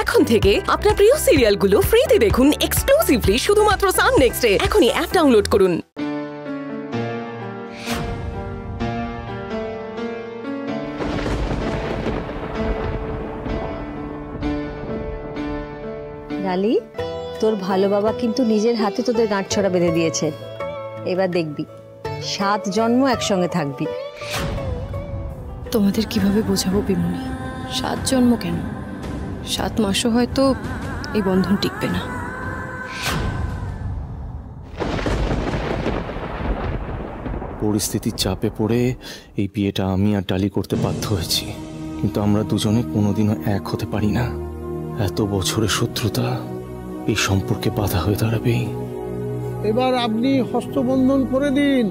এখন থেকে আপনার প্রিয় সিরিয়ালগুলো ফ্রিতে দেখুন এক্সক্লুসিভলি শুধুমাত্র সান নেক্সটে। এখনই অ্যাপ ডাউনলোড করুন। লালি, তোর ভালো বাবা কিন্তু নিজের হাতে তোদের গাঁটছড়া বেঁধে দিয়েছে। এবার দেখবি 7 জন্ম একসঙ্গে থাকবি। তোমাদের কিভাবে বোঝাবো বিমনি? 7 জন্ম কেন, 7 মাসও হয়তো এই বন্ধন টিকবে না। পরিস্থিতির চাপে পড়ে এই বিয়েটা আমি আর ডালি করতে বাধ্য হয়েছি, কিন্তু আমরা দুজনে কোনোদিনও এক হতে পারি না। এত বছরের শত্রুতা এই সম্পর্কে বাধা হয়ে দাঁড়াবেই। এবার আপনি হস্তবন্ধন করে দিন।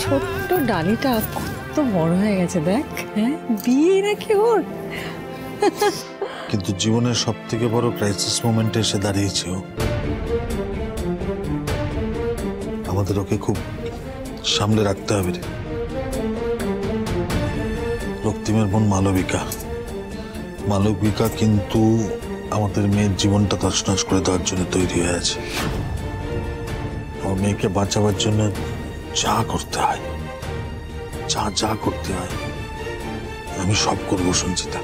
ছোট্ট ডালিটা কত বড় হয়ে গেছে দেখ। হ্যাঁ, বিয়ে নাকি ওর। কিন্তু জীবনের সব থেকে বড় ক্রাইসিস মোমেন্টে এসে দাঁড়িয়েছে ও। আমাদের ওকে খুব সামনে রাখতে হবে রে। রক্তিমের বোন মালবিকা কিন্তু আমাদের মেয়ের জীবনটা তছনছ করে দেওয়ার জন্য তৈরি হয়ে আছে। আমার মেয়েকে বাঁচাবার জন্য যা করতে হয় আমি সব করবো সঞ্চিতা।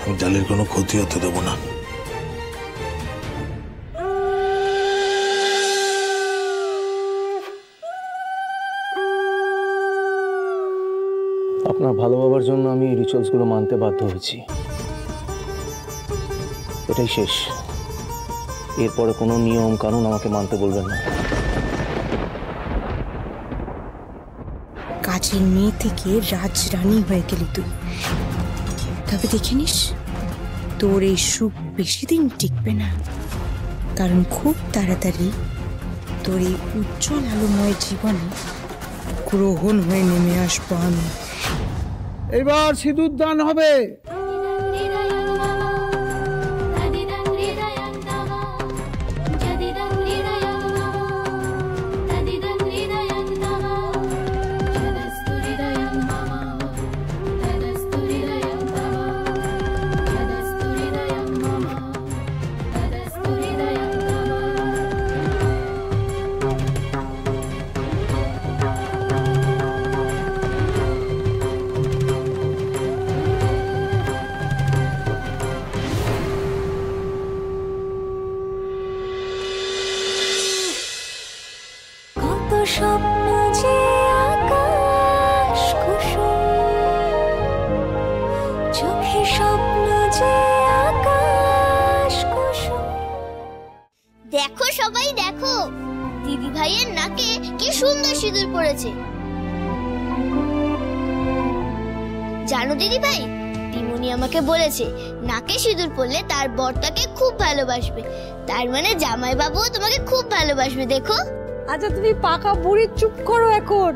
আমি ডালির কোনো ক্ষতি হতে দেবো না। আপনার ভালো বাবার জন্য আমি এই রিচুয়ালসগুলো মানতে বাধ্য হয়েছি। এটাই শেষ। এরপরে কোনো নিয়ম কানুন আমাকে মানতে বলবেন না। কাজের মেয়ে থেকে রাজরানী হয়ে গেলি তুই। তবে দেখে নিস, তোর এই সুখ বেশি দিন টিকবে না, কারণ খুব তাড়াতাড়ি তোর এই উজ্জ্বল আলোময় জীবনে গ্রহণ হয়ে নেমে আসবো আমি। এবার সিঁদুর দান হবে। স্বপ্ন যে আকাশ কুসুম, চোখে স্বপ্ন যে আকাশ কুসুম। দেখো সবাই দেখো, দিদি ভাইয়ের নাকে কি সুন্দর সিঁদুর পড়েছে। জানো দিদি ভাই, দিমুনি আমাকে বলেছে নাকে সিঁদুর পড়লে তার বরটাকে খুব ভালোবাসবে। তার মানে জামাই বাবুও তোমাকে খুব ভালোবাসবে। দেখো। আচ্ছা তুমি পাকা বুড়ি, চুপ করো এখন।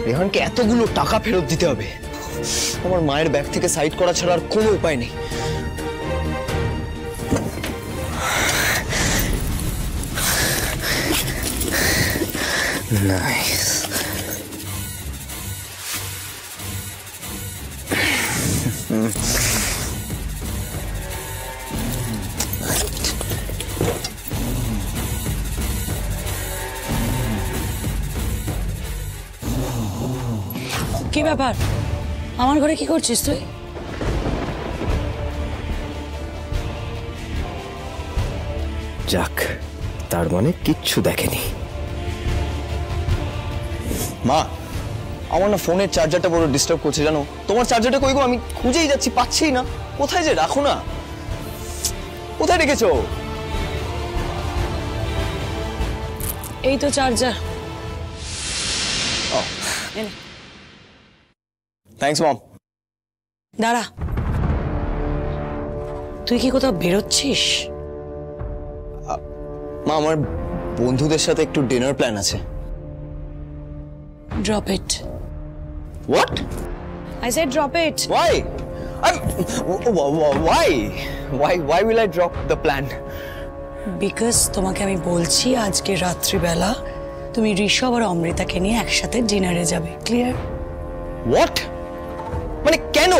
রেহানকে এতগুলো টাকা ফেরত দিতে হবে। আমার মায়ের ব্যাগ থেকে সাইড করা ছাড়া আর কোনো উপায় নেই। নাইস। কি ব্যাপার? আমার ঘরে কি করছিস তুই? যাক, তার মানে কিচ্ছু দেখেনি। মা, আমার না ফোনের চার্জারটা বড় ডিস্টার্ব করছে জানো। তোমার চার্জারটা কই গো? আমি খুঁজেই যাচ্ছি, পাচ্ছি না। কোথায় যে রাখো না, কোথায় রেখেছো? এই তো চার্জার। থ্যাঙ্কস মম। দাঁড়া, তুই কি কোথাও বেরোচ্ছিস? মা, আমার বন্ধুদের সাথে একটু ডিনার প্ল্যান আছে। Drop it. What? I said drop it. Why? Why will I drop the plan? Because তোমাকে আমি বলছি আজকে রাত্রিবেলা তুমি ঋষভ আর অমৃতাকে নিয়ে একসাথে ডিনারে যাবে। ক্লিয়ার? What? মানে কেন?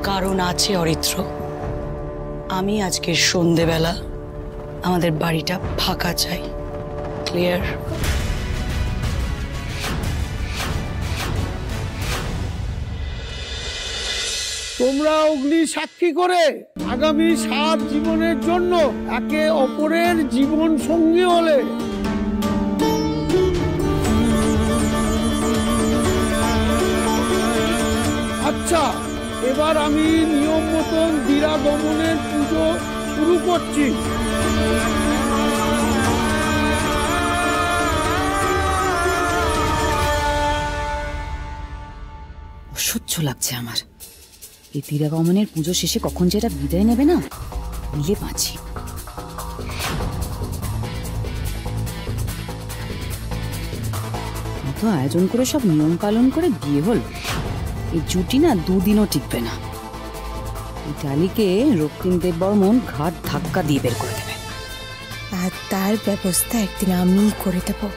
কারণ আছে অরিত্র। আমি আজকে সন্ধেবেলা আমাদের বাড়িটা ফাঁকা চাই। ক্লিয়ার? তোমরা অগ্নি সাক্ষী করে আগামী 7 জীবনের জন্য একে অপরের জীবন সঙ্গী হলে। আচ্ছা, এবার আমি নিয়ম মতন বীরা দমনের পুজো শুরু করছি। অসহ্য লাগছে আমার। এই বীরাগমনের পুজো শেষে কখন যেটা বিদায় নেবে না, মিলে বাঁচি। এত আয়োজন করে সব নিয়ম পালন করে বিয়ে হল, এই জুটি না 2 দিনও টিকবে না। এই ডালিকে রক্তিম দেব বর্মন ঘাট ধাক্কা দিয়ে বের করে দেবে। আর তার ব্যবস্থা একদিন আমিই করে দেবো।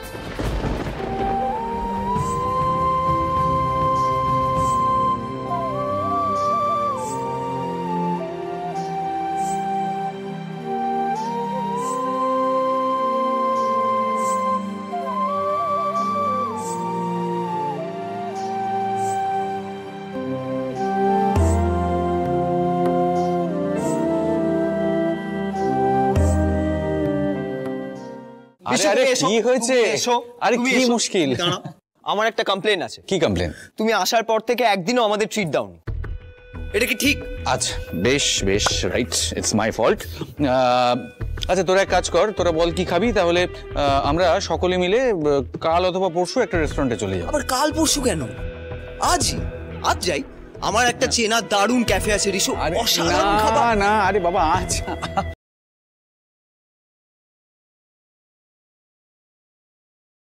আরে কি হয়েছে? আরে কি মুশকিল? আমার একটা কমপ্লেন আছে। কি কমপ্লেন? তুমি আসার পর থেকে একদিনও আমাদের ট্রিট দাওনি। এটা কি ঠিক? আচ্ছা, বেশ বেশ, রাইট, ইটস মাই ফল্ট। আচ্ছা, তোরা এক কাজ কর, তোরা বল কি খাবি, তাহলে আমরা সকলে মিলে কাল অথবা পরশু একটা রেস্টুরেন্টে চলে যাবো। আবার কাল পরশু কেন? আজই, আজ যাই। আমার একটা চেনা দারুণ ক্যাফে আছে ঋষু, অসাধারণ খাবার। না আরে বাবা, আজ